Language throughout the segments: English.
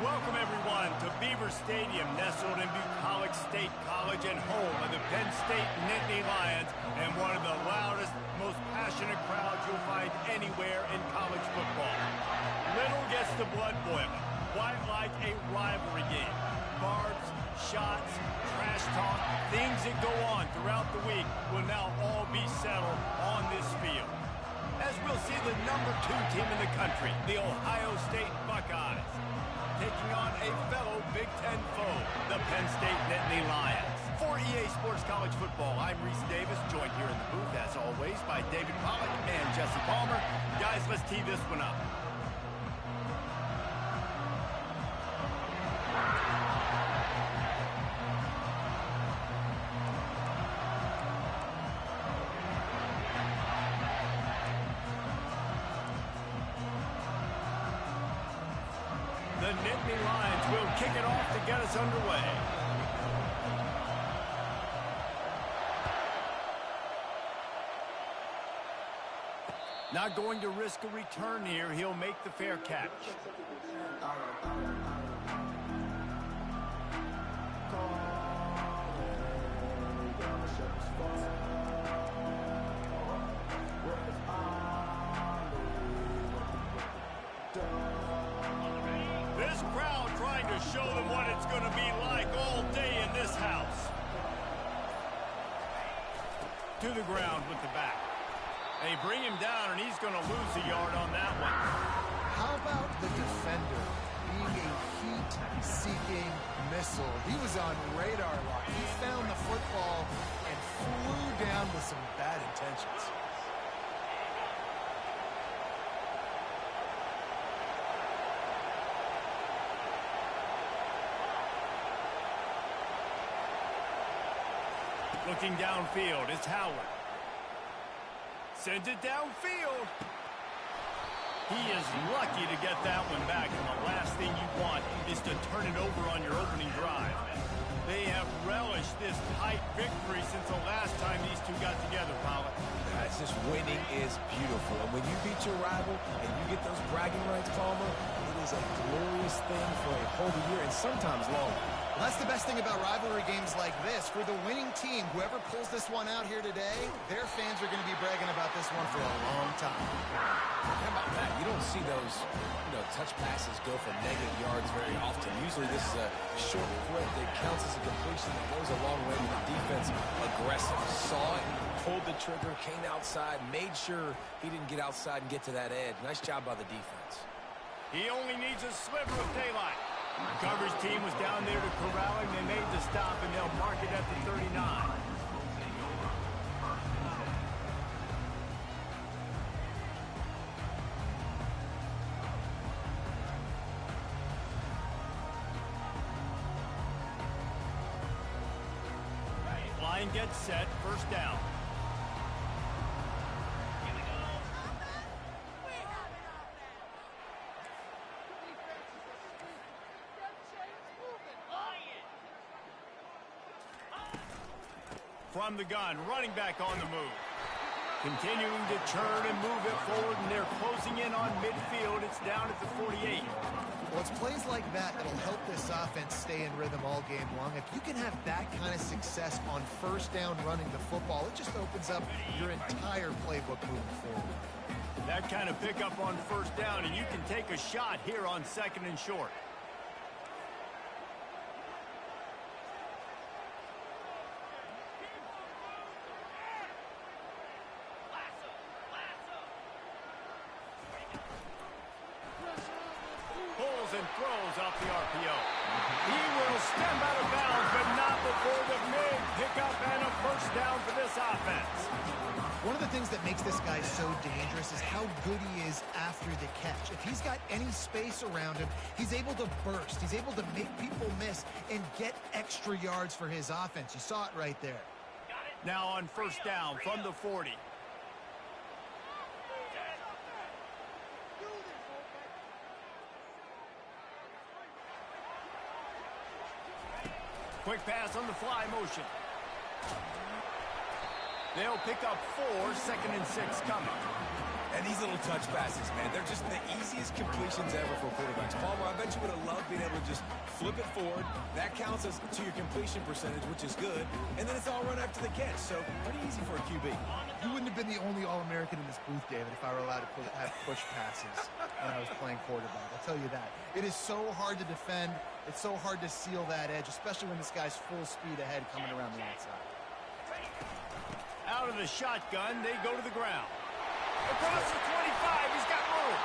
Welcome, everyone, to Beaver Stadium, nestled in Bucolic State College and home of the Penn State Nittany Lions, and one of the loudest, most passionate crowds you'll find anywhere in college football. Little gets the blood boiling, quite like a rivalry game. Barbs, shots, trash talk, things that go on throughout the week will now all be settled on this field. As we'll see the number 2 team in the country, the Ohio State Buckeyes, taking on a fellow Big Ten foe, the Penn State Nittany Lions. For EA Sports College Football, I'm Reese Davis, joined here in the booth, as always, by David Pollack and Jesse Palmer. Guys, let's tee this one up. The Nittany Lions will kick it off to get us underway. Not going to risk a return here. He'll make the fair catch. This crowd trying to show them what it's going to be like all day in this house. To the ground with the back. They bring him down, and he's going to lose a yard on that one. How about the defender being a heat-seeking missile? He was on radar lock. He found the football and flew down with some bad intentions. Looking downfield, it's Howard. Sends it downfield. He is lucky to get that one back, and the last thing you want is to turn it over on your opening drive. They have relished this tight victory since the last time these two got together, Pollack. It's just winning is beautiful. And when you beat your rival and you get those bragging rights, Palmer, it is a glorious thing for a whole year and sometimes longer. Well, that's the best thing about rivalry games like this. For the winning team, whoever pulls this one out here today, their fans are going to be bragging about this one for a long time. How about that? You don't see those, touch passes go for negative yards very often. Usually this is a short quick that counts as a completion that goes a long way with the defense aggressive. Saw it, pulled the trigger, came outside, made sure he didn't get outside and get to that edge. Nice job by the defense. He only needs a sliver of daylight. Coverage team was down there to corral him. They made the stop, and they'll mark it at the 39. Line gets set, first down. From the gun, running back on the move. Continuing to churn and move it forward, and they're closing in on midfield. It's down at the 48. Well, it's plays like that that'll help this offense stay in rhythm all game long. If you can have that kind of success on first down running the football, it just opens up your entire playbook moving forward. That kind of pickup on first down, and you can take a shot here on second and short. And throws off the RPO. He will step out of bounds, but not before the mid-pickup and a first down for this offense. One of the things that makes this guy so dangerous is how good he is after the catch. If he's got any space around him, he's able to burst. He's able to make people miss and get extra yards for his offense. You saw it right there. Now on first down from the 40. Quick pass on the fly motion. They'll pick up 4, second and 6 coming. And these little touch passes, man, they're just the easiest completions ever for quarterbacks. Palmer, I bet you would have loved being able to just flip it forward. That counts as to your completion percentage, which is good. And then it's all run after the catch, so pretty easy for a QB. You wouldn't have been the only All-American in this booth, David, if I were allowed to have push passes when I was playing quarterback. I'll tell you that. It is so hard to defend. It's so hard to seal that edge, especially when this guy's full speed ahead coming around the outside. Out of the shotgun, they go to the ground. Across the 25, he's got room.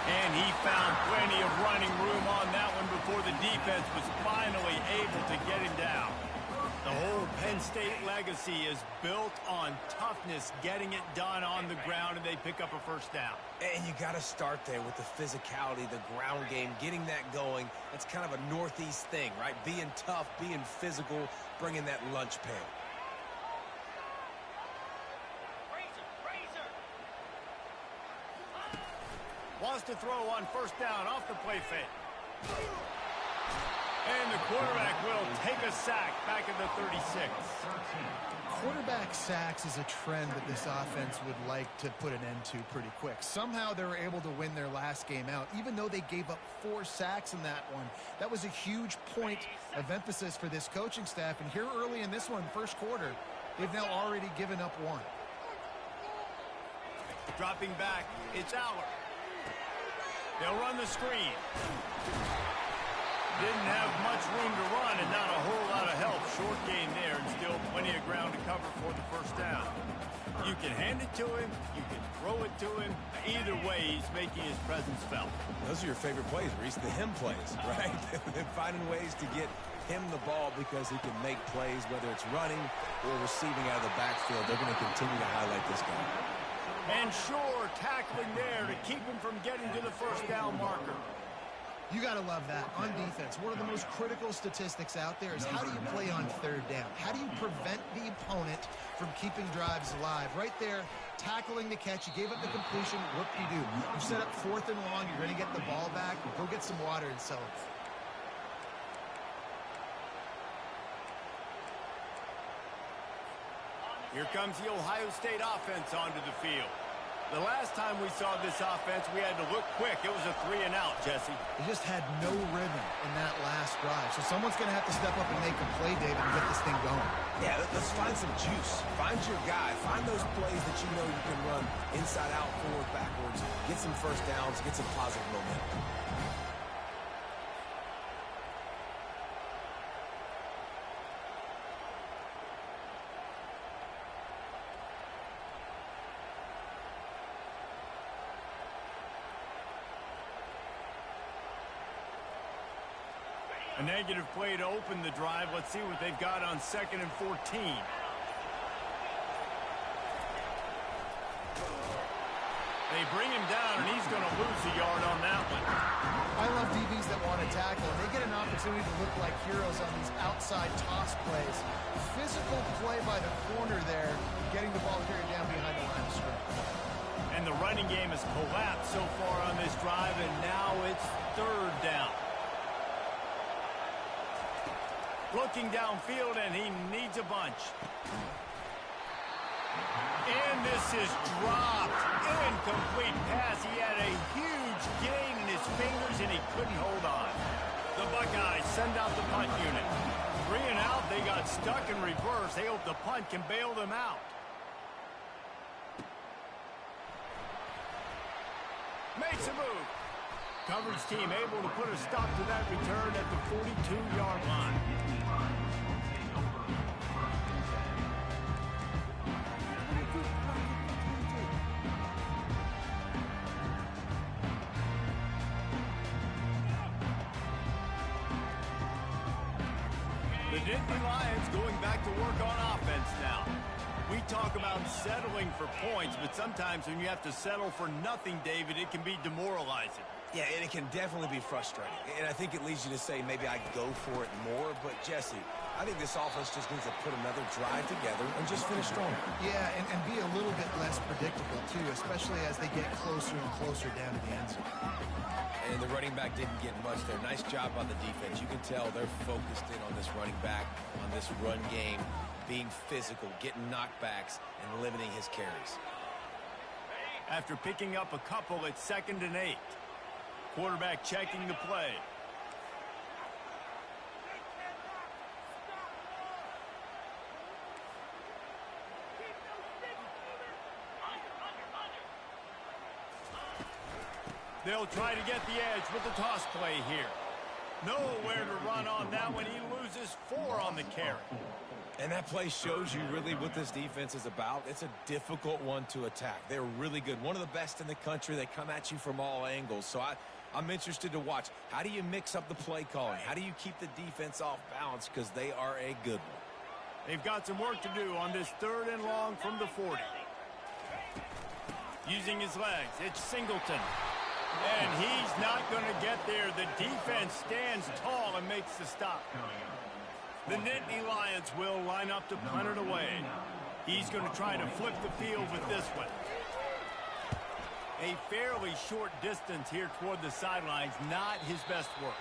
And he found plenty of running room on that one before the defense was finally able to get him down. The whole Penn State legacy is built on toughness, getting it done on the ground, and they pick up a first down. And you got to start there with the physicality, the ground game, getting that going. It's kind of a Northeast thing, right? Being tough, being physical, bringing that lunch pail. Wants to throw on first down off the play fake. And the quarterback will take a sack back at the 36. Quarterback sacks is a trend that this offense would like to put an end to pretty quick. Somehow they were able to win their last game out, even though they gave up 4 sacks in that one. That was a huge point of emphasis for this coaching staff. And here early in this one, first quarter, they've now already given up 1. Dropping back, it's Aller. They'll run the screen. Didn't have much room to run and not a whole lot of help. Short gain there and still plenty of ground to cover for the first down. You can hand it to him. You can throw it to him. Either way, he's making his presence felt. Those are your favorite plays, Reese, the him plays, right? They're finding ways to get him the ball because he can make plays, whether it's running or receiving out of the backfield. They're going to continue to highlight this guy. And sure, tackling there to keep him from getting to the first down marker. You got to love that on defense. One of the most critical statistics out there is how do you play on third down? How do you prevent the opponent from keeping drives alive? Right there, tackling the catch. You gave up the completion. Whoop-de-doo. You set up 4th and long. You're going to get the ball back. Go get some water and sell it. Here comes the Ohio State offense onto the field. The last time we saw this offense, we had to look quick. It was a 3-and-out, Jesse. They just had no rhythm in that last drive. So someone's going to have to step up and make a play, David, and get this thing going. Yeah, let's find some juice. Find your guy. Find those plays that you know you can run inside out, forward, backwards. Get some first downs. Get some positive momentum. A negative play to open the drive. Let's see what they've got on 2nd and 14. They bring him down, and he's going to lose a yard on that one. I love DBs that want to tackle. They get an opportunity to look like heroes on these outside toss plays. Physical play by the corner there, getting the ball carried down behind the line of scrimmage. And the running game has collapsed so far on this drive, and now it's 3rd down. Looking downfield, and he needs a bunch. And this is dropped. Incomplete pass. He had a huge gain in his fingers, and he couldn't hold on. The Buckeyes send out the punt unit. 3-and-out. They got stuck in reverse. They hope the punt can bail them out. Makes a move. Coverage team able to put a stop to that return at the 42-yard line. The Nittany Lions going back to work on offense now. We talk about settling for points, but sometimes when you have to settle for nothing, David, it can be demoralizing. Yeah, and it can definitely be frustrating. And I think it leads you to say maybe I go for it more. But, Jesse, I think this offense just needs to put another drive together and just finish strong. Yeah, and be a little bit less predictable, too, especially as they get closer and closer down to the end zone. And the running back didn't get much there. Nice job on the defense. You can tell they're focused in on this running back, on this run game, being physical, getting knockbacks, and limiting his carries. After picking up a couple, it's 2nd and 8. Quarterback checking the play. They'll try to get the edge with the toss play here. Nowhere to run on that one. He loses 4 on the carry. And that play shows you really what this defense is about. It's a difficult one to attack. They're really good. One of the best in the country. They come at you from all angles. So I'm interested to watch. How do you mix up the play calling? How do you keep the defense off balance? Because they are a good one. They've got some work to do on this 3rd and long from the 40. Using his legs, it's Singleton. And he's not going to get there. The defense stands tall and makes the stop. The Nittany Lions will line up to punt it away. He's going to try to flip the field with this one. A fairly short distance here toward the sidelines, not his best work.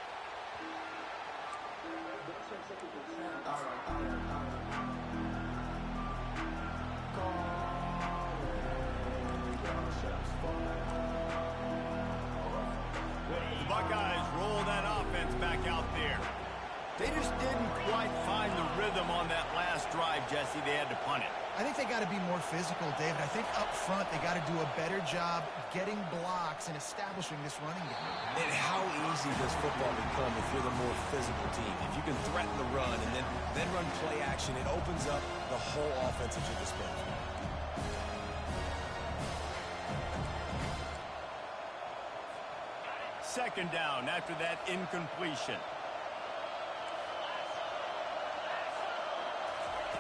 The Buckeyes roll that offense back out there. They just didn't quite find the rhythm on that last drive, Jesse. They had to punt it. I think they got to be more physical, David. I think up front they got to do a better job getting blocks and establishing this running game. And how easy does football become if you're the more physical team? If you can threaten the run and then run play action, it opens up the whole offense at your disposal. Second down after that incompletion.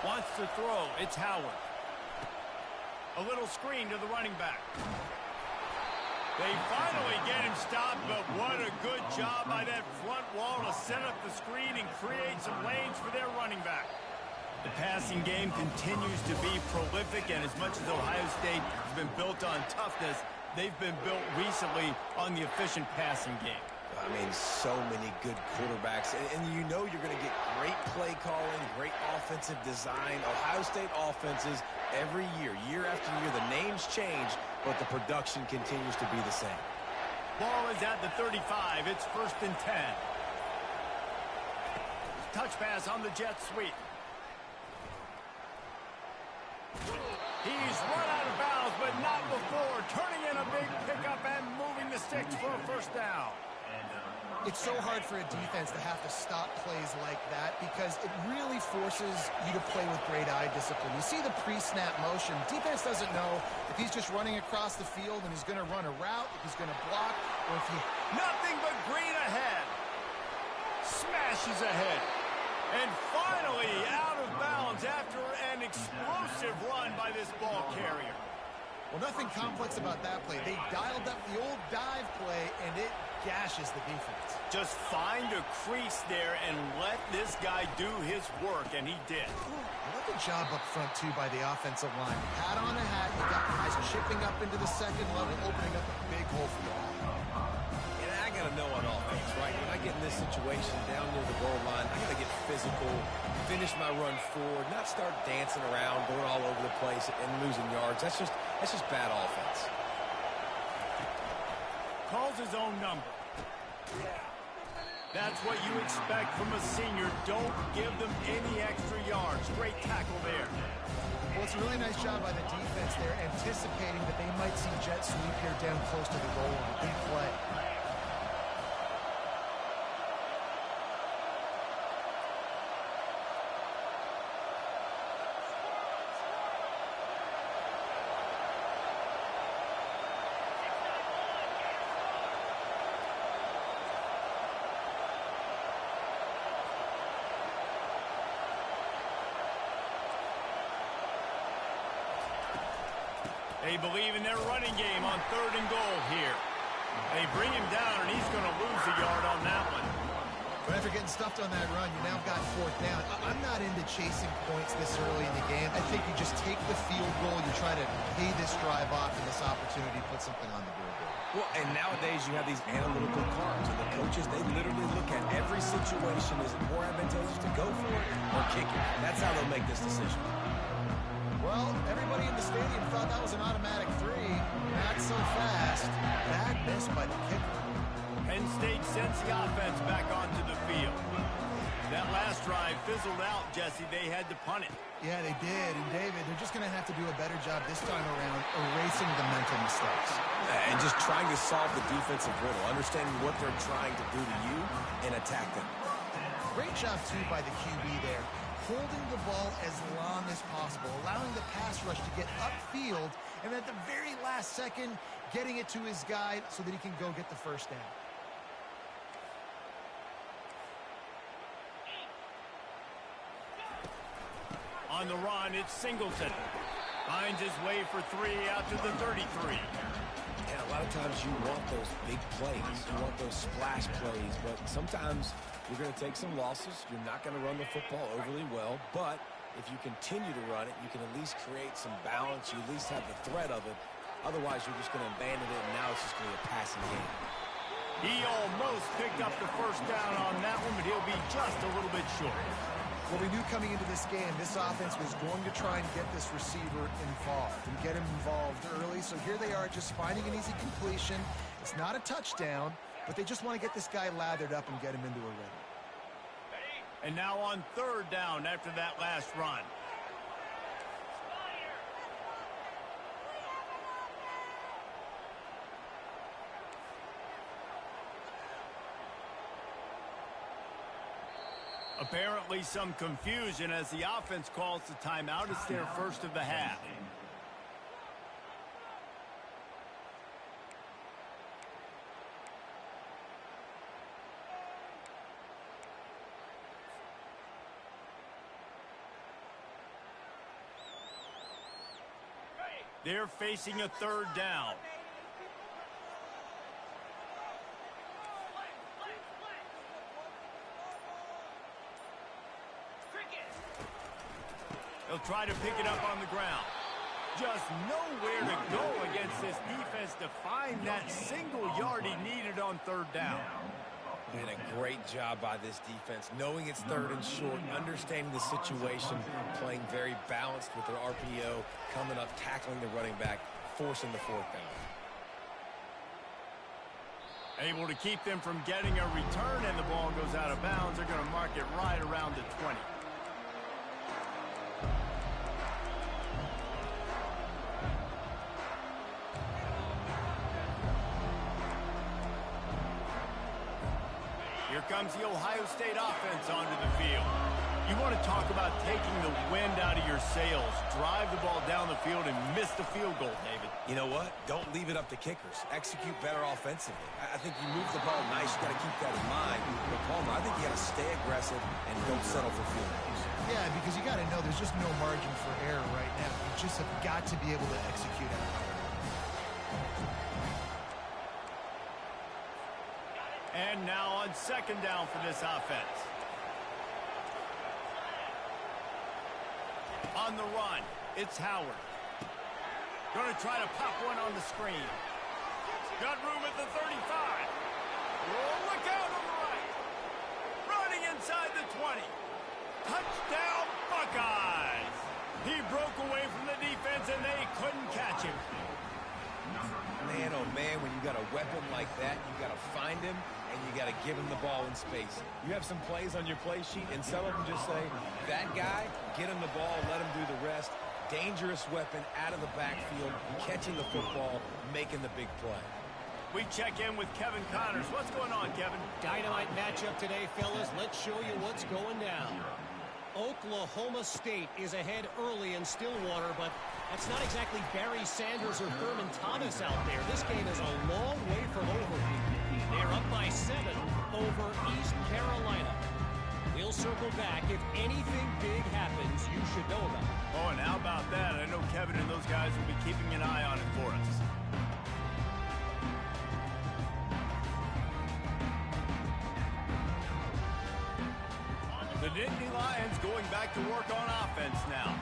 Wants to throw. It's Howard. A little screen to the running back. They finally get him stopped, but what a good job by that front wall to set up the screen and create some lanes for their running back. The passing game continues to be prolific, and as much as Ohio State has been built on toughness, they've been built recently on the efficient passing game. I mean, so many good quarterbacks. And you know you're going to get great play calling, great offensive design. Ohio State offenses every year, year after year, the names change, but the production continues to be the same. Ball is at the 35. It's 1st and 10. Touch pass on the jet sweep. He's run out of bounds, but not before. Turning in a big pickup and moving the sticks for a 1st down. It's so hard for a defense to have to stop plays like that because it really forces you to play with great eye discipline. You see the pre-snap motion. Defense doesn't know if he's just running across the field and he's going to run a route, if he's going to block, or if he... Nothing but green ahead. Smashes ahead. And finally out of bounds after an explosive run by this ball carrier. Well, nothing complex about that play. They dialed up the old dive play, and it gashes the defense. Just find a crease there and let this guy do his work, and he did. I love the job up front, too, by the offensive line. Hat on a hat, you got guys chipping up into the 2nd level, opening up a big hole for the ball. And I got to know on offense, right? When I get in this situation down near the goal line, I got to get physical, finish my run forward, not start dancing around, going all over the place and losing yards. That's just bad offense. Calls his own number. That's what you expect from a senior. Don't give them any extra yards. Great tackle there. Well, it's a really nice job by the defense there, anticipating that they might see jet sweep here down close to the goal line. Big play. They believe in their running game on 3rd and goal here. They bring him down, and he's going to lose a yard on that one. But after getting stuffed on that run, you now got 4th down. I'm not into chasing points this early in the game. I think you just take the field goal. You try to pay this drive off and this opportunity to put something on the board. Well, and nowadays you have these analytical cards, and the coaches, they literally look at every situation. Is it more advantageous to go for it or kick it? That's how they'll make this decision. Well, everybody in the stadium thought that was an automatic three. Not so fast. Bad miss by the kicker. Penn State sends the offense back onto the field. That last drive fizzled out, Jesse. They had to punt it. Yeah, they did. And, David, they're just going to have to do a better job this time around erasing the mental mistakes. And just trying to solve the defensive riddle, understanding what they're trying to do to you and attack them. Great job, too, by the QB there. Holding the ball as long as possible, allowing the pass rush to get upfield, and at the very last second, getting it to his guy so that he can go get the first down. On the run, it's Singleton. Finds his way for 3 out to the 33. And a lot of times you want those big plays. You want those splash plays. But sometimes you're going to take some losses. You're not going to run the football overly well. But if you continue to run it, you can at least create some balance. You at least have the threat of it. Otherwise, you're just going to abandon it, and now it's just going to be a passing game. He almost picked up the first down on that one, but he'll be just a little bit short. Well, we knew coming into this game, this offense was going to try and get this receiver involved and get him involved early. So here they are just finding an easy completion. It's not a touchdown, but they just want to get this guy lathered up and get him into a rhythm. And now on 3rd down after that last run. Apparently some confusion as the offense calls the timeout. It's their first of the half. They're facing a 3rd down. They'll try to pick it up on the ground. Just nowhere to go against this defense to find that single yard he needed on 3rd down. And a great job by this defense, knowing it's 3rd and short, understanding the situation, playing very balanced with their RPO, coming up, tackling the running back, forcing the 4th down. Able to keep them from getting a return, and the ball goes out of bounds. They're going to mark it right around the 20. Here comes the Ohio State offense onto the field. You want to talk about taking the wind out of your sails. Drive the ball down the field and miss the field goal, David. You know what? Don't leave it up to kickers. Execute better offensively. I think you move the ball nice. You got to keep that in mind. But Palmer, I think you got to stay aggressive and don't settle for field goals. Yeah, because you got to know there's just no margin for error right now. You just have got to be able to execute out there. And now on 2nd down for this offense. On the run, it's Howard. Going to try to pop one on the screen. Got room at the 35. Oh, look out on the right. Running inside the 20. Touchdown, Buckeyes. He broke away from the defense, and they couldn't catch him. Man, oh man, when you got a weapon like that, you got to find him, and you got to give him the ball in space. You have some plays on your play sheet, and some of them just say, that guy, get him the ball, let him do the rest. Dangerous weapon out of the backfield, catching the football, making the big play. We check in with Kevin Connors. What's going on, Kevin? Dynamite matchup today, fellas. Let's show you what's going down. Oklahoma State is ahead early in Stillwater, but that's not exactly Barry Sanders or Thurman Thomas out there. This game is a long way from over. They're up by 7 over East Carolina. We'll circle back. If anything big happens, you should know about it. Oh, and how about that? I know Kevin and those guys will be keeping an eye on it for us. The Nittany Lions going back to work on offense now.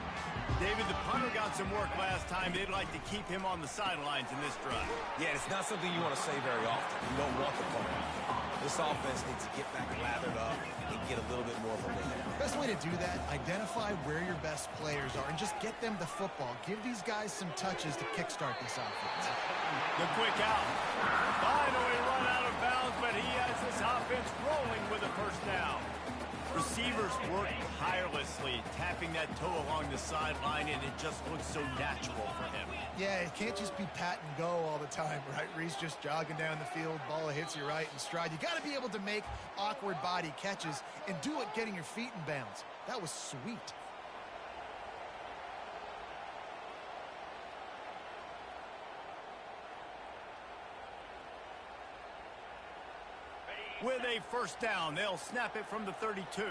David, the punter got some work last time. They'd like to keep him on the sidelines in this drive. Yeah, it's not something you want to say very often. You don't want the punter. This offense needs to get back lathered up and get a little bit more of a rhythm. Best way to do that, identify where your best players are and just get them the football. Give these guys some touches to kickstart this offense. The quick out. Finally run out of bounds, but he has this offense rolling with a first down. Receivers work tirelessly, tapping that toe along the sideline, and it just looks so natural for him. Yeah, it can't just be pat and go all the time, right? Reese just jogging down the field, ball hits you right in stride. You got to be able to make awkward body catches and do it getting your feet in bounds. That was sweet. With a first down, they'll snap it from the 32.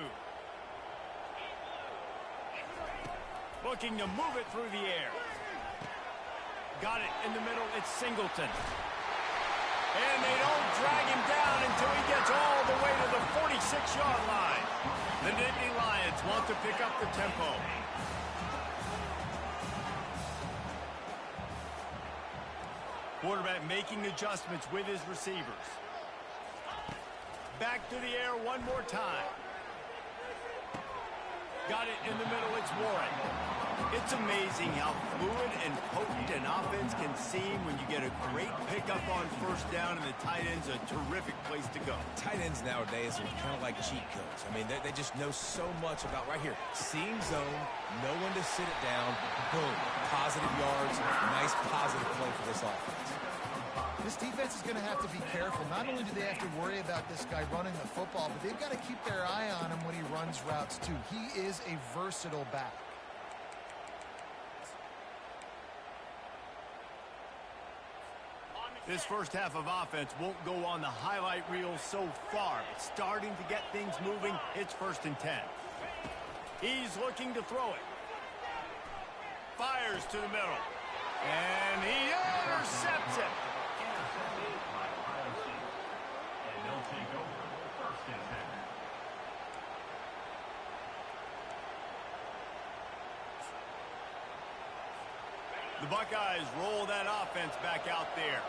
Looking to move it through the air. Got it in the middle, it's Singleton. And they don't drag him down until he gets all the way to the 46-yard line. The Nittany Lions want to pick up the tempo. Quarterback making adjustments with his receivers. Back to the air one more time. Got it in the middle, it's Warren. It's amazing how fluid and potent an offense can seem when you get a great pickup on first down, and the tight end's a terrific place to go. Tight ends nowadays are kind of like cheat codes. I mean, they just know so much about right here. Seeing zone, know when to sit it down, boom, positive yards, nice positive play for this offense. This defense is going to have to be careful. Not only do they have to worry about this guy running the football, but they've got to keep their eye on him when he runs routes too. He is a versatile back. This first half of offense won't go on the highlight reel so far, but starting to get things moving, it's 1st and 10. He's looking to throw it. Fires to the middle. And he intercepts it. The Buckeyes roll that offense back out there.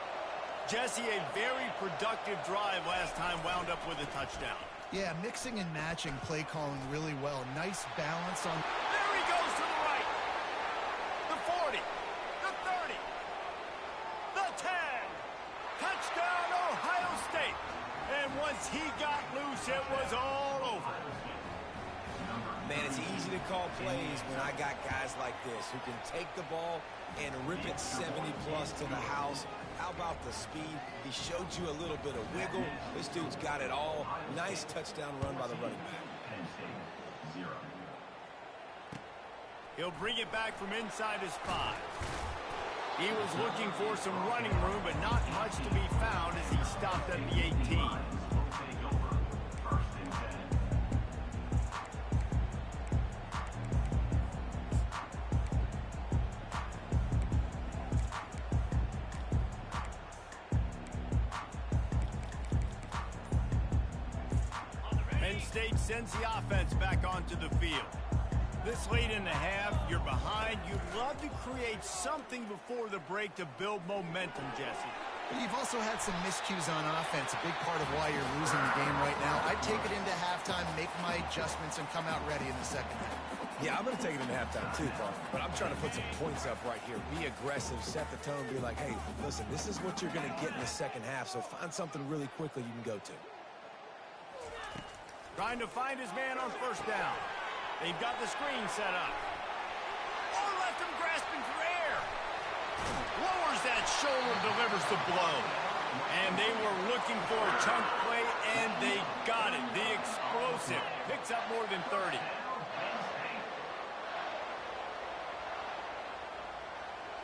Jesse, a very productive drive last time, wound up with a touchdown. Yeah, mixing and matching play calling really well. Nice balance on... There he goes to the right. The 40. The 30. The 10. Touchdown, Ohio State. And once he got loose, it was all over. Man, it's easy to call plays when I got guys like this who can take the ball and rip it 70-plus to the house. How about the speed? He showed you a little bit of wiggle. This dude's got it all. Nice touchdown run by the running back. He'll bring it back from inside his 5. He was looking for some running room, but not much to be found as he stopped at the 18. State sends the offense back onto the field. This late in the half, you're behind. You'd love to create something before the break to build momentum, Jesse. You've also had some miscues on offense, a big part of why you're losing the game right now. I'd take it into halftime, make my adjustments, and come out ready in the second half. Yeah, I'm going to take it into halftime too, Paul. But I'm trying to put some points up right here. Be aggressive, set the tone, be like, hey, listen, this is what you're going to get in the second half, so find something really quickly you can go to. Trying to find his man on first down. They've got the screen set up. Oh, left him grasping for air. Lowers that shoulder, delivers the blow. And they were looking for a chunk play, and they got it. The explosive picks up more than 30.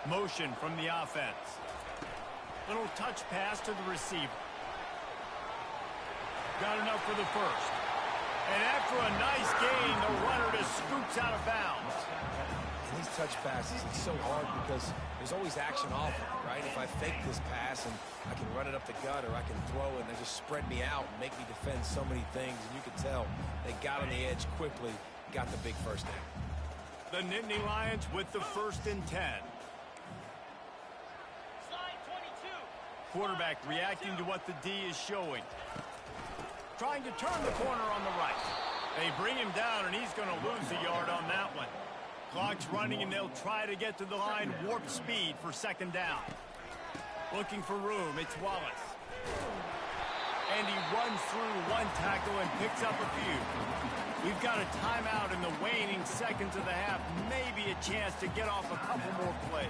Motion from the offense. Little touch pass to the receiver. Got enough for the first. And after a nice gain, the runner just scoops out of bounds. And these touch passes, it's so hard because there's always action off of it, right? If I fake this pass and I can run it up the gut or I can throw it and they just spread me out and make me defend so many things, and you can tell they got on the edge quickly, got the big first down. The Nittany Lions with the 1st and 10. Slide 22. Quarterback reacting to what the D is showing. Trying to turn the corner on the right. They bring him down, and he's going to lose a yard on that one. Clock's running, and they'll try to get to the line warp speed for second down. Looking for room, it's Wallace. And he runs through one tackle and picks up a few. We've got a timeout in the waning seconds of the half. Maybe a chance to get off a couple more plays.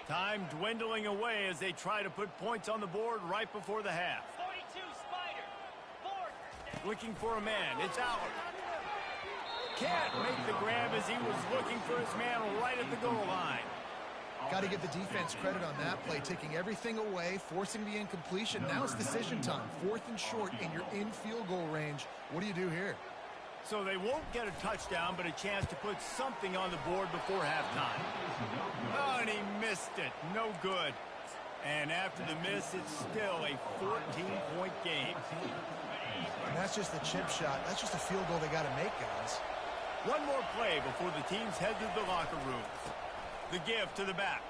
Time dwindling away as they try to put points on the board right before the half. 42, Spider. Fourth. Looking for a man. It's Allard. Can't make the grab as he was looking for his man right at the goal line. Got to give the defense credit on that play, taking everything away, forcing the incompletion. Now it's decision time. 4th and short, and you're in field goal range. What do you do here? So they won't get a touchdown, but a chance to put something on the board before halftime. Oh, and he missed it. No good. And after the miss, it's still a 14-point game. And that's just the chip shot. That's just a field goal they got to make, guys. One more play before the teams head to the locker rooms. The give to the back.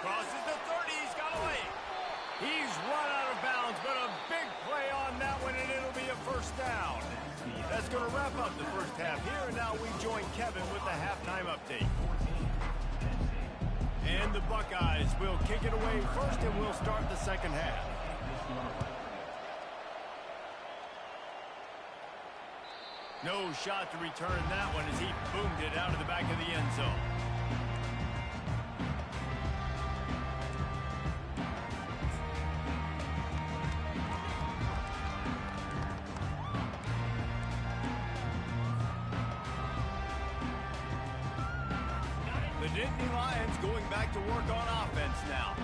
Crosses the 30. He's got away. He's run out of bounds, but a big play on that one, and it'll be a first down. That's going to wrap up the first half here, and now we join Kevin with the halftime update. And the Buckeyes will kick it away first, and we'll start the second half. No shot to return that one as he boomed it out of the back of the end zone. The Nittany Lions going back to work on offense now.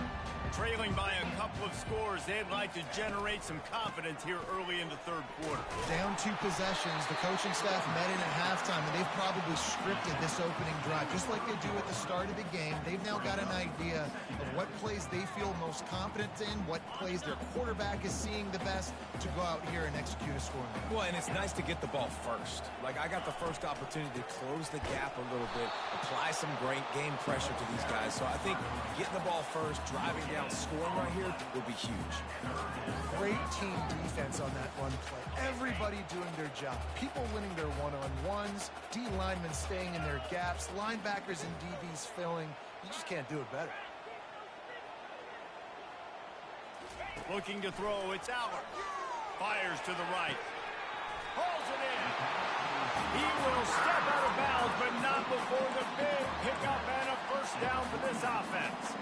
Trailing by a couple of scores, they'd like to generate some confidence here early in the third quarter. Down 2 possessions, the coaching staff met in at halftime, and they've probably scripted this opening drive. Just like they do at the start of the game, they've now got an idea of what plays they feel most confident in, what plays their quarterback is seeing the best to go out here and execute a scoring. Well, and it's nice to get the ball first. Like, I got the first opportunity to close the gap a little bit, apply some great game pressure to these guys. So I think getting the ball first, driving down, scoring right here will be huge. Great team defense on that run play. Everybody doing their job. People winning their one-on-ones, D linemen staying in their gaps, linebackers and DBs filling. You just can't do it better. Looking to throw, it's Allard. Fires to the right. Hauls it in. He will step out of bounds, but not before the big pickup and a first down for this offense.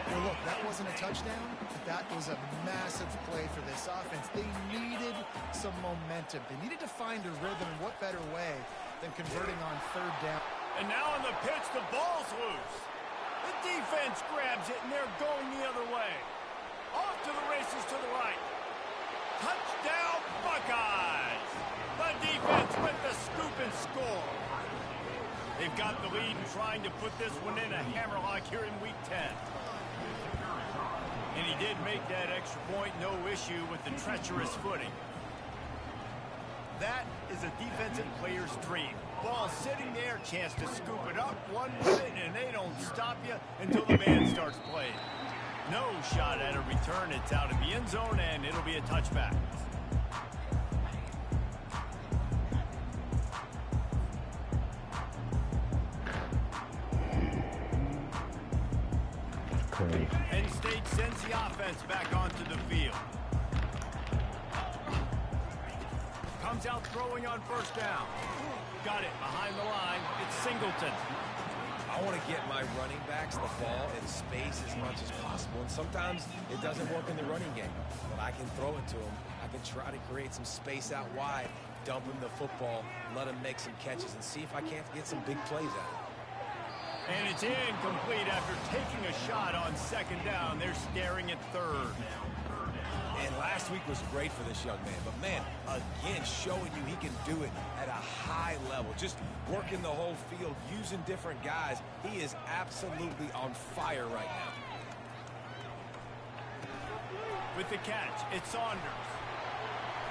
Well, look, that wasn't a touchdown, but that was a massive play for this offense. They needed some momentum. They needed to find a rhythm, and what better way than converting on third down. And now on the pitch, the ball's loose. The defense grabs it, and they're going the other way. Off to the races to the right. Touchdown, Buckeyes! The defense with the scoop and score. They've got the lead and trying to put this one in a hammerlock here in Week 10. And he did make that extra point, no issue with the treacherous footing. That is a defensive player's dream. Ball sitting there, chance to scoop it up, one with it, and they don't stop you until the man starts playing. No shot at a return. It's out of the end zone, and it'll be a touchback. Penn State sends the offense back onto the field. Comes out throwing on first down. Got it behind the line. It's Singleton. I want to get my running backs the ball in space as much as possible. And sometimes it doesn't work in the running game. But I can throw it to them. I can try to create some space out wide, dump him the football, let him make some catches, and see if I can't get some big plays out of it. And it's incomplete after taking a shot on second down. They're staring at third. And last week was great for this young man. But, man, again, showing you he can do it at a high level. Just working the whole field, using different guys. He is absolutely on fire right now. With the catch, it's Saunders.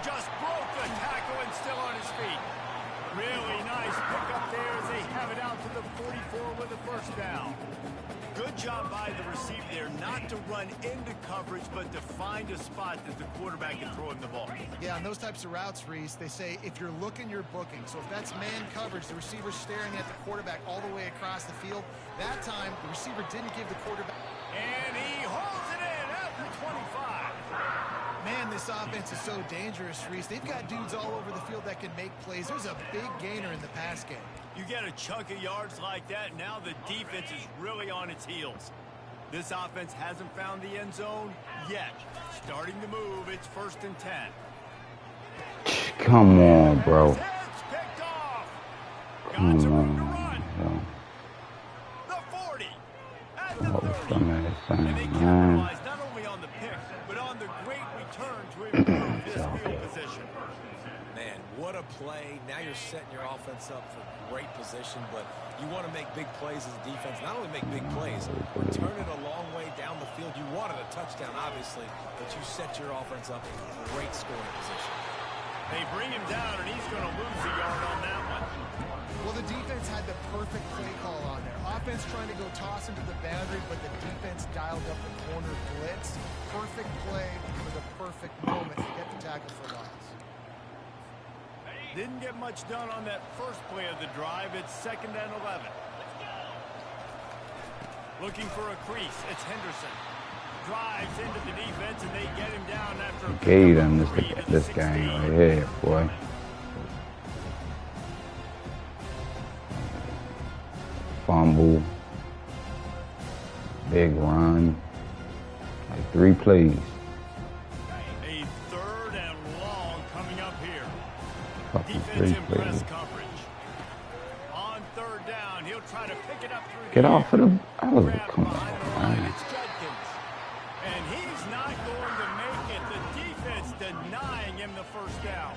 Just broke the tackle and still on his feet. Really nice pickup there as they have it out to the 44 with a first down. Good job by the receiver there not to run into coverage, but to find a spot that the quarterback can throw him the ball. Yeah, on those types of routes, Reese, they say if you're looking, you're booking. So if that's man coverage, the receiver's staring at the quarterback all the way across the field. That time, the receiver didn't give the quarterback. And he holds it in at the 25. Man, this offense is so dangerous, Reese. They've got dudes all over the field that can make plays. There's a big gainer in the pass game. You get a chunk of yards like that, now the defense is really on its heels. This offense hasn't found the end zone yet. Starting to move, it's 1st and 10. Come on, bro. Heads picked off. Come Got some room to on, run. bro. The 40. At the Oh, 30. some of this And they thing, man. capitalize not only on the pick, but on the great return to improve this field position. Man, what a play. Now you're setting your offense up for great position, but you want to make big plays as a defense. Not only make big plays, return it a long way down the field. You wanted a touchdown, obviously, but you set your offense up in great scoring position. They bring him down, and he's going to lose a yard on that one. Well, the defense had the perfect play call on there. Offense trying to go toss into the boundary, but the defense dialed up the corner blitz. Perfect play for the perfect moment to get the tackle for loss. Didn't get much done on that first play of the drive. It's 2nd and 11. Looking for a crease. It's Henderson. Drives into the defense, and they get him down after a Gave them this game right here, boy. Fumble. Big run. Like 3 plays. A 3rd and long coming up here. Fucking Defense 3 in plays. press coverage. On 3rd down, he'll try to pick it up through Get the off of air. the. I was Grab come behind the on, line, man. it's Judkins. And he's not going to make it. The defense denying him the first down.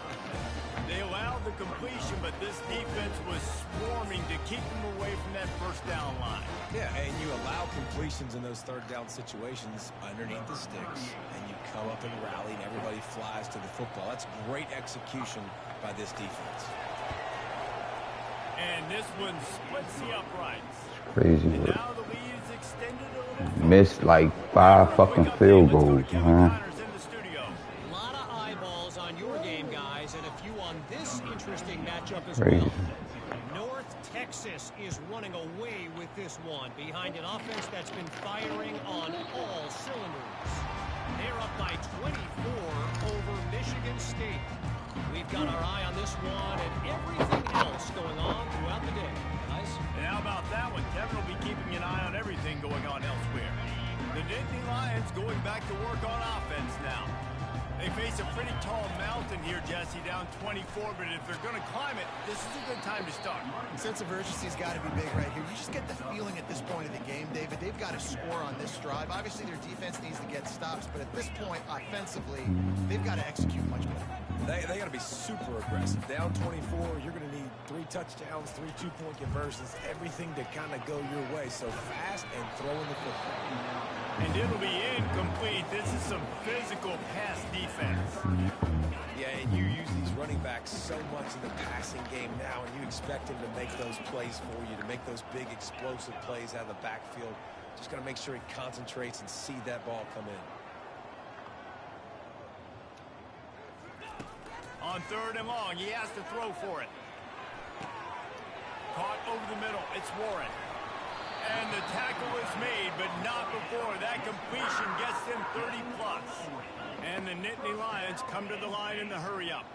They allowed the completion, but this defense was swarming to keep him away from that first down line. Yeah, and you allow completions in those 3rd down situations underneath the sticks, and you come up and rally, and everybody flies to the football. That's great execution by this defense. And this one splits the uprights. Crazy And work. now the lead is extended a little. Missed like 5 fucking field goals, man. A lot of eyeballs on your game, guys, and a few on this interesting matchup as Crazy. well. North Texas is running away with this one behind an offense that's been firing on all cylinders. They're up by 24 over Michigan State. We've got our eye on this one and everything else going on throughout the day. Guys? And how about that one? Kevin will be keeping an eye on everything going on elsewhere. The Nittany Lions going back to work on offense now. They face a pretty tall mountain here, Jesse, down 24, but if they're going to climb it, this is a good time to start. The sense of urgency's got to be big right here. You just get the feeling at this point of the game, David, they've got to score on this drive. Obviously, their defense needs to get stops, but at this point, offensively, they've got to execute much better. They got to be super aggressive. Down 24, you're going to need 3 touchdowns, 3 two-point conversions, everything to kind of go your way. So fast and throwing the football. And it'll be incomplete. This is some physical pass defense. Yeah, and you use these running backs so much in the passing game now, and you expect him to make those plays for you, to make those big explosive plays out of the backfield. Just got to make sure he concentrates and see that ball come in. On 3rd and long, he has to throw for it. Caught over the middle. It's Warren. And the tackle is made, but not before that completion gets them 30+. And the Nittany Lions come to the line in the hurry-up.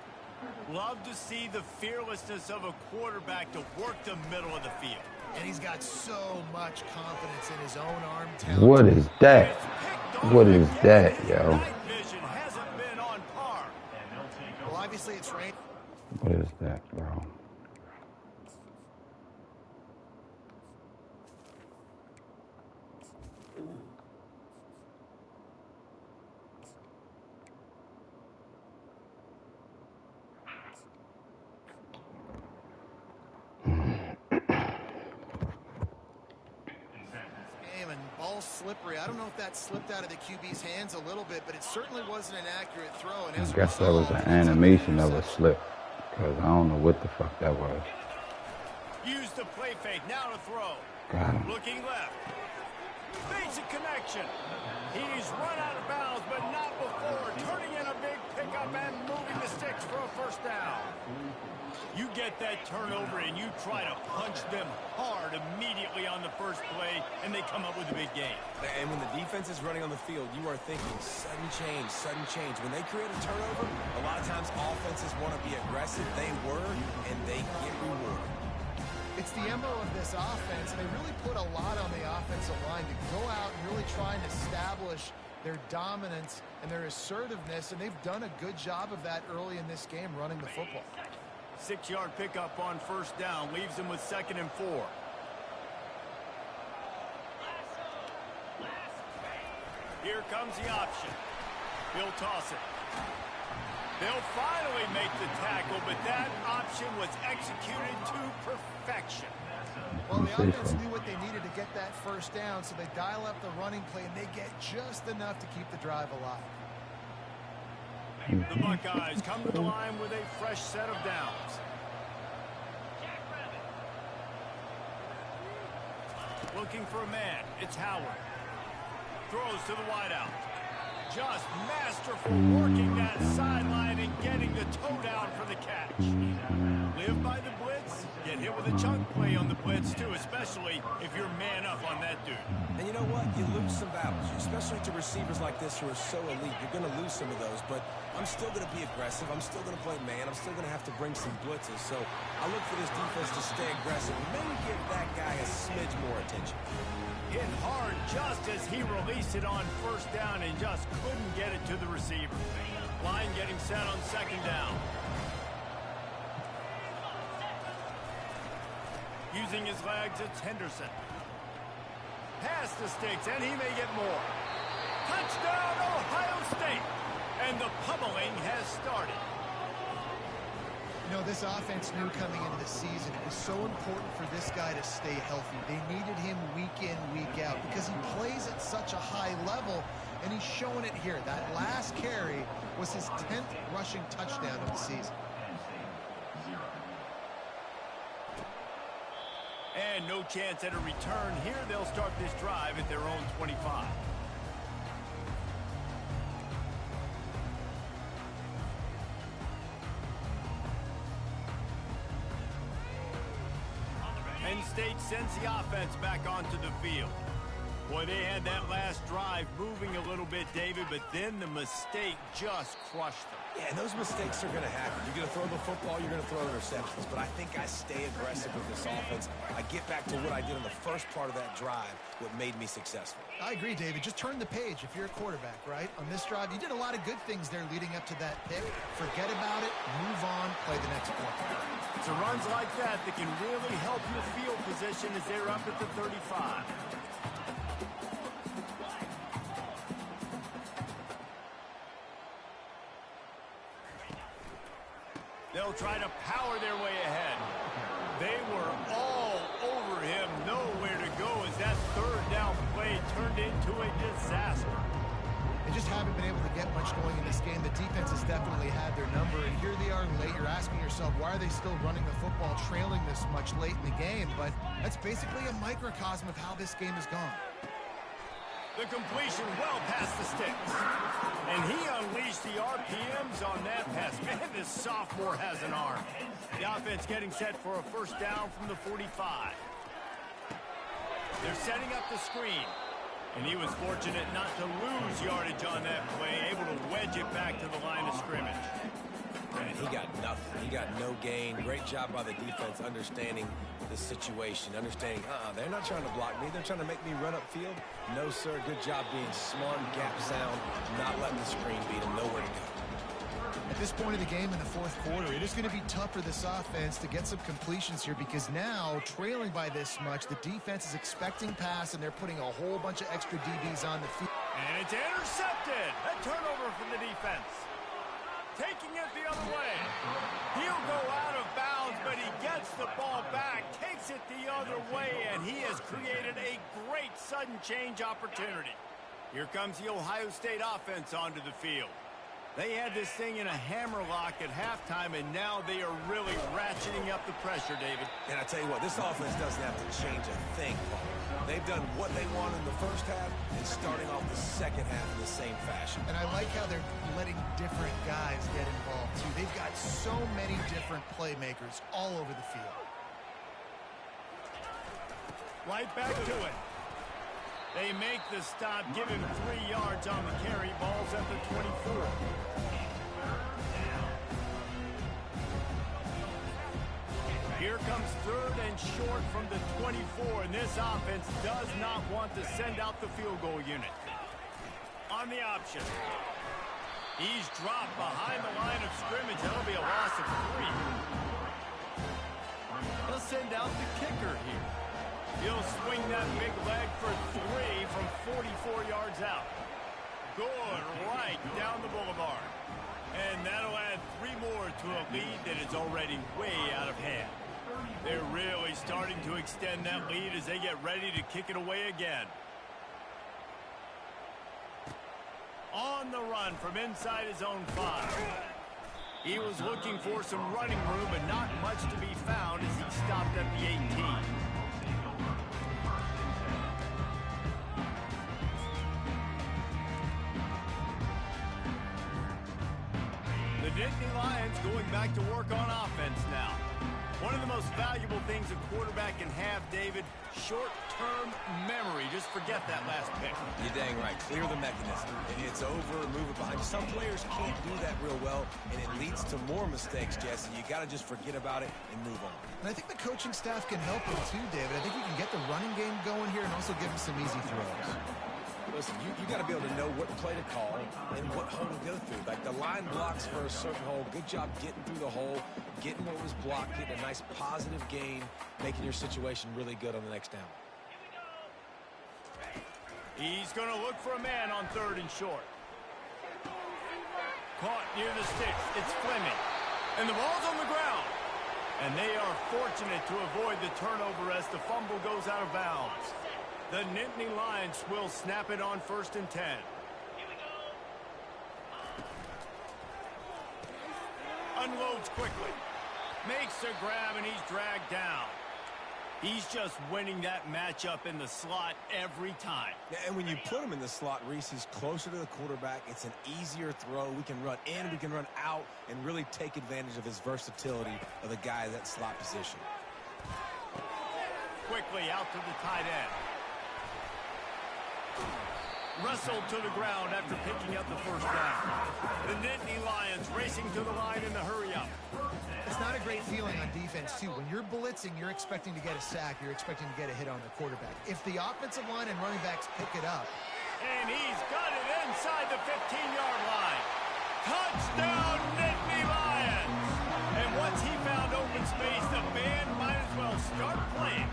Love to see the fearlessness of a quarterback to work the middle of the field. And he's got so much confidence in his own arm talent. What is that? It's picked off What is again. that, His yo? night vision hasn't been on par. Well, obviously, it's rain. What is that, bro? Ball slippery. I don't know if that slipped out of the QB's hands a little bit, but it certainly wasn't an accurate throw. And I as a guess that was result, an animation of a slip. Because I don't know what the fuck that was. Use the play fake. Now to throw. Got him. Looking left. Basic connection. He's run out of bounds, but not before. Turning in a big pickup and moving the sticks for a first down. You get that turnover and you try to punch them hard immediately on the first play, and they come up with a big gain. And when the defense is running on the field, you are thinking sudden change, sudden change. When they create a turnover, a lot of times offenses want to be aggressive. They were, and they get rewarded. It's the MO of this offense, and they really put a lot on the offensive line to go out and really try and establish their dominance and their assertiveness, and they've done a good job of that early in this game running the football. 6-yard pickup on first down leaves him with 2nd and 4. Here comes the option. He'll toss it. They'll finally make the tackle, but that option was executed to perfection. Well, the offense knew what they needed to get that first down, so they dial up the running play, and they get just enough to keep the drive alive. The Buckeyes come to the line with a fresh set of downs. Looking for a man. It's Howard. Throws to the wideout. Just masterful working that sideline and getting the toe down for the catch. Live by the blitz. Get hit with a chunk play on the blitz, too, especially if you're man up on that dude. And you know what? You lose some battles, especially to receivers like this who are so elite. You're going to lose some of those, but I'm still going to be aggressive. I'm still going to play man. I'm still going to have to bring some blitzes. So I look for this defense to stay aggressive. Maybe give that guy a smidge more attention. Hit hard just as he released it on first down and just couldn't get it to the receiver. Line getting set on 2nd down. Using his legs, it's Henderson. Pass the sticks, and he may get more. Touchdown, Ohio State! And the pummeling has started. You know, this offense knew coming into the season it was so important for this guy to stay healthy. They needed him week in, week out because he plays at such a high level, and he's showing it here. That last carry was his 10th rushing touchdown of the season. And no chance at a return here. They'll start this drive at their own 25. Penn State sends the offense back onto the field. Boy, they had that last drive moving a little bit, David, but then the mistake just crushed them. Yeah, and those mistakes are going to happen. You're going to throw the football, you're going to throw interceptions. But I think I stay aggressive with this offense. I get back to what I did on the first part of that drive, what made me successful. I agree, David. Just turn the page if you're a quarterback, right? On this drive, you did a lot of good things there leading up to that pick. Forget about it, move on, play the next play. It's runs like that that can really help your field position as they're up at the 35. They'll try to power their way ahead. They were all over him, nowhere to go as that 3rd down play turned into a disaster. They just haven't been able to get much going in this game. The defense has definitely had their number, and here they are late. You're asking yourself, why are they still running the football, trailing this much late in the game? But that's basically a microcosm of how this game has gone. The completion well past the sticks. And he unleashed the RPMs on that pass. Man, this sophomore has an arm. The offense getting set for a first down from the 45. They're setting up the screen. And he was fortunate not to lose yardage on that play, able to wedge it back to the line of scrimmage. And he got nothing. He got no gain. Great job by the defense understanding the situation, understanding, they're not trying to block me. They're trying to make me run upfield. No, sir. Good job being smart, gap sound, not letting the screen beat him. Nowhere to go. At this point of the game in the 4th quarter, it is going to be tough for this offense to get some completions here because now, trailing by this much, the defense is expecting pass, and they're putting a whole bunch of extra DBs on the field. And it's intercepted. A turnover from the defense. Taking it the other way. He'll go out of bounds, but he gets the ball back, takes it the other way, and he has created a great sudden change opportunity. Here comes the Ohio State offense onto the field. They had this thing in a hammerlock at halftime, and now they are really ratcheting up the pressure, David. And I tell you what, this offense doesn't have to change a thing, Paul. They've done what they want in the first half and starting off the second half in the same fashion. And I like how they're letting different guys get involved, too. They've got so many different playmakers all over the field. Right back to it. They make the stop, give him 3 yards on the carry. Ball's at the 24. Here comes 3rd and short from the 24, and this offense does not want to send out the field goal unit. On the option. He's dropped behind the line of scrimmage. That'll be a loss of 3. They'll send out the kicker here. He'll swing that big leg for 3 from 44 yards out. Good right down the boulevard. And that'll add 3 more to a lead that is already way out of hand. They're really starting to extend that lead as they get ready to kick it away again. On the run from inside his own 5. He was looking for some running room, but not much to be found as he stopped at the 18. The Nittany Lions going back to work on offense now. One of the most valuable things a quarterback can have, David, short-term memory. Just forget that last pick. You're dang right. Clear the mechanism. It's over, move it behind you. Some players can't do that real well, and it leads to more mistakes, Jesse. You got to just forget about it and move on. And I think the coaching staff can help him too, David. I think you can get the running game going here and also give him some easy throws. Listen, you got to be able to know what play to call and what hole to go through. Like the line blocks for a certain hole. Good job getting through the hole, getting what was blocked, getting a nice positive gain, making your situation really good on the next down. He's going to look for a man on 3rd and short. Caught near the sticks. It's Fleming. And the ball's on the ground. And they are fortunate to avoid the turnover as the fumble goes out of bounds. The Nittany Lions will snap it on 1st and 10. Unloads quickly. Makes a grab, and he's dragged down. He's just winning that matchup in the slot every time. Yeah, and when you put him in the slot, Reese, he's closer to the quarterback. It's an easier throw. We can run in, we can run out, and really take advantage of his versatility of the guy at that slot position. Quickly out to the tight end. Wrestled to the ground after picking up the 1st down. The Nittany Lions racing to the line in the hurry-up. It's not a great feeling on defense, too. When you're blitzing, you're expecting to get a sack. You're expecting to get a hit on the quarterback. If the offensive line and running backs pick it up. And he's got it inside the 15-yard line. Touchdown, Nittany Lions! And once he found open space, the band might as well start playing.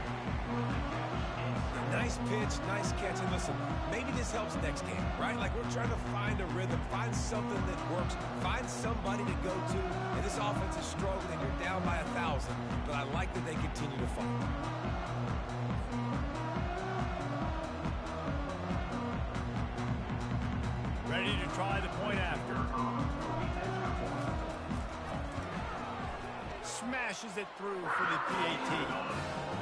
Nice pitch, nice catch. And listen, maybe this helps next game, right? Like we're trying to find a rhythm, find something that works, find somebody to go to. And this offense is struggling, and you're down by 1,000. But I like that they continue to fight. Ready to try the point after. Smashes it through for the PAT.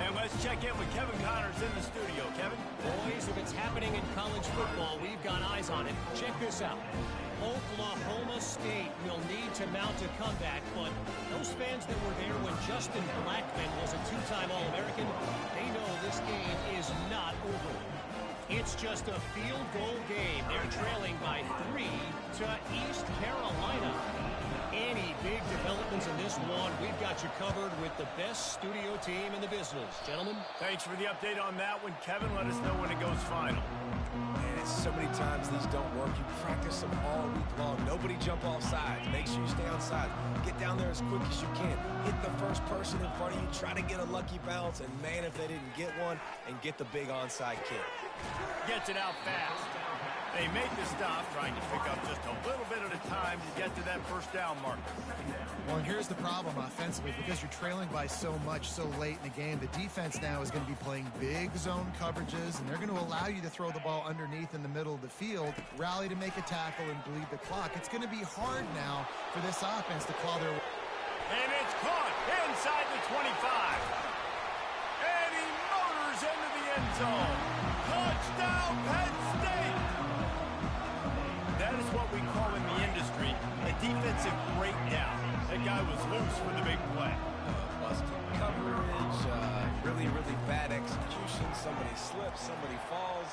And let's check in with Kevin Connors in the studio. Kevin? Boys, if it's happening in college football, we've got eyes on it. Check this out. Oklahoma State will need to mount a comeback, but those fans that were there when Justin Blackmon was a 2-time All-American, they know this game is not over. It's just a field goal game. They're trailing by 3 to East Carolina. Any big developments in this one, we've got you covered with the best studio team in the business. Gentlemen. Thanks for the update on that one, Kevin. Let us know when it goes final. Man, it's so many times these don't work. You practice them all week long. Nobody jump off sides. Make sure you stay on sides. Get down there as quick as you can. Hit the first person in front of you. Try to get a lucky bounce. And, man, if they didn't get one, and get the big onside kick. Gets it out fast. They make the stop, trying to pick up just a little bit at a time to get to that first down marker. Well, and here's the problem offensively. Because you're trailing by so much so late in the game, the defense now is going to be playing big zone coverages, and they're going to allow you to throw the ball underneath in the middle of the field, rally to make a tackle, and bleed the clock. It's going to be hard now for this offense to claw their... And it's caught inside the 25. And he motors into the end zone. Touchdown, Penn State! That is what we call in the industry a defensive breakdown. That guy was loose for the big play. Busted coverage, really bad execution. Somebody slips, somebody falls.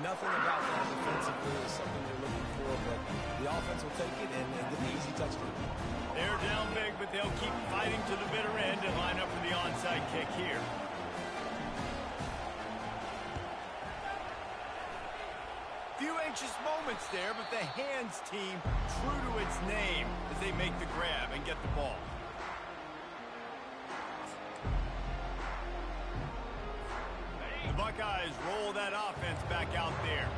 Nothing about that defensively is something you're looking for, but the offense will take it and get the easy touchdown. They're down big, but they'll keep fighting to the bitter end and line up for the onside kick here. Few anxious moments there, but the hands team true to its name as they make the grab and get the ball. The Buckeyes roll that offense back out there.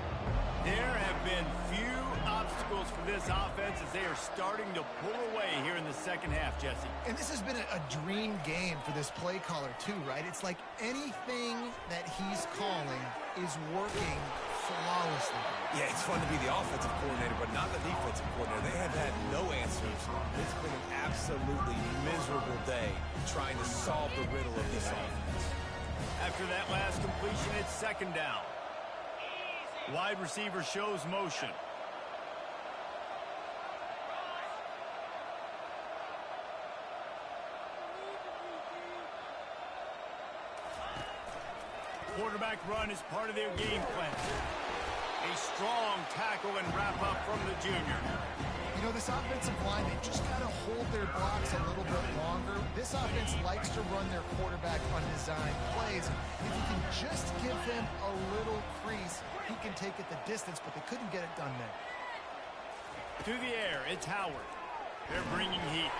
There have been few obstacles for this offense as they are starting to pull away here in the second half, Jesse. And this has been a dream game for this play caller too, right? It's like anything that he's calling is working flawlessly. Yeah, it's fun to be the offensive coordinator, but not the defensive coordinator. They have had no answers. It's been an absolutely miserable day trying to solve the riddle of this offense. After that last completion, it's second down. Wide receiver shows motion. Quarterback run is part of their game plan. A strong tackle and wrap up from the junior. You know, this offensive line, they just got to hold their blocks a little bit longer. This offense likes to run their quarterback on designed plays. If you can just give him a little crease, he can take it the distance, but they couldn't get it done there. To the air, it's Howard. They're bringing heat.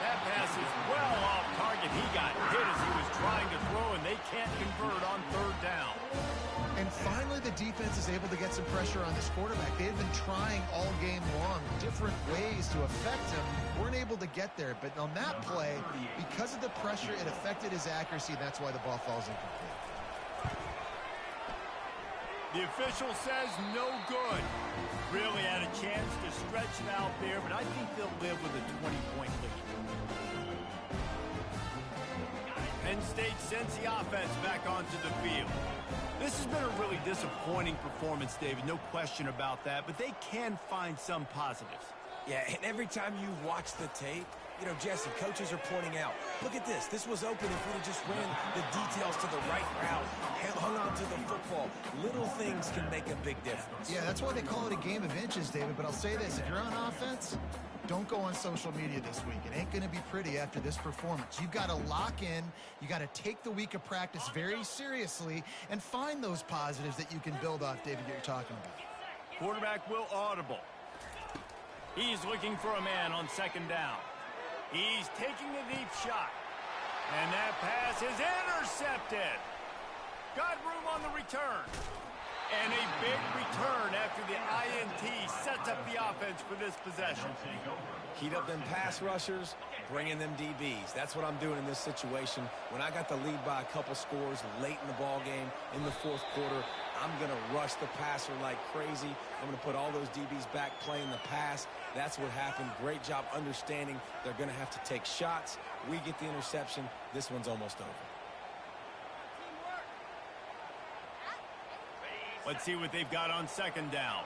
That pass is well off target. He got hit as he was trying to throw, and they can't convert on third down. And finally, the defense is able to get some pressure on this quarterback. They've been trying all game long different ways to affect him. Weren't able to get there. But on that play, because of the pressure, it affected his accuracy. That's why the ball falls incomplete. The official says no good. Really had a chance to stretch it out there, but I think they'll live with a 20-point lead. Penn State sends the offense back onto the field. This has been a really disappointing performance, David, no question about that, but they can find some positives. Yeah, and every time you watch the tape, you know, Jesse, coaches are pointing out, look at this. This was open if we'd have just ran the details to the right route, hung on to the football. Little things can make a big difference. Yeah, that's why they call it a game of inches, David. But I'll say this, if you're on offense, don't go on social media this week. It ain't going to be pretty after this performance. You've got to lock in. You got to take the week of practice very seriously and find those positives that you can build off, David, that you're talking about. Quarterback will audible. He's looking for a man on second down. He's taking a deep shot. And that pass is intercepted. Got room on the return. And a big return after the INT sets up the offense for this possession. Heat up them pass rushers, bring in them DBs. That's what I'm doing in this situation. When I got the lead by a couple scores late in the ball game, in the fourth quarter, I'm going to rush the passer like crazy. I'm going to put all those DBs back playing the pass. That's what happened. Great job understanding they're going to have to take shots. We get the interception. This one's almost over. Let's see what they've got on second down.